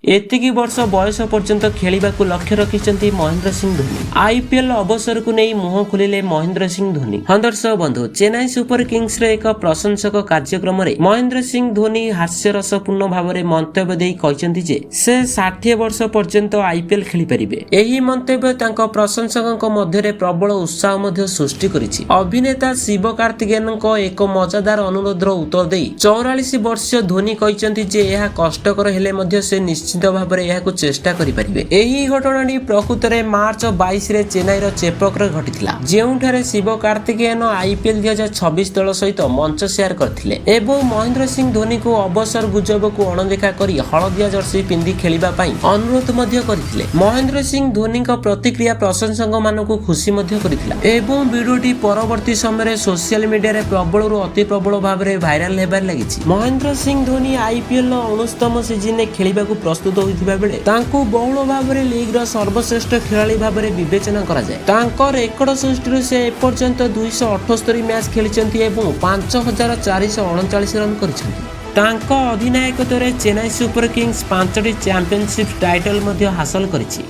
एतिकी वर्ष बयस पर्यंत खेलिबाकु लक्ष्य रखिछन्ती महेंद्र सिंह धोनी। आईपीएल अवसर को नहीं मुह खोलिले महेंद्र सिंह धोनी। हाँ दर्शक बंधु, चेन्नई सुपर किंग्स रे एक प्रशंसक कार्यक्रम रे महेंद्र सिंह धोनी हास्यरसपूर्ण भाव में मंतव्य देई कहिसेंती जे से 60 वर्ष पर्यंत आईपीएल खेली परिबे। एही मंतव्य तांको प्रशंसकक मध्य रे प्रबल उत्साह मध्य सृष्टि करिछि। अभिनेता शिव कार्तिकेयनक एक मजादार अनुरोधर उत्तर देई 44 वर्षीय धोनी कहिसेंती जे यह कष्टकर हेले मध्य से निश्चित भाव में यह चेष्टा करें। यही घटना प्रकृत में मार्च 22 रे चेन्नई चेपक घटी जो शिव कार्तिकेयन आईपीएल 2026 दल सहित मंच शेयर करते एवं महेंद्र सिंह धोनी को अवसर गुजब को अणदेखा कर हलदिया जर्सी पिंधि खेलिबा पई अनुरोध करते। महेंद्र सिंह धोनी प्रतिक्रिया प्रशंसक मानक खुशी करथिला एवं वीडियोटी परवर्ती समय सोशल मीडिया रे प्रबल अति प्रबल भाव में भाइराल होबार लागिछि। महेंद्र सिंह धोनी आईपीएल 19तम सीजन में खेलिबाकू प्रस्तुत होइथिबा बेले तांकू बहुल भाव में लीग रो सर्वश्रेष्ठ खिलाड़ी भाव में विवेचना करा जाय। तांको रेकर्ड सृष्टि से एपर्यंत 278 मैच खेलिचंती एवं 5439 रन करिसंती। तांको अधिनायकत्व रे चेन्नई सुपर किंग्स 5टी चैंपियनशिप टाइटल हासिल करिछि।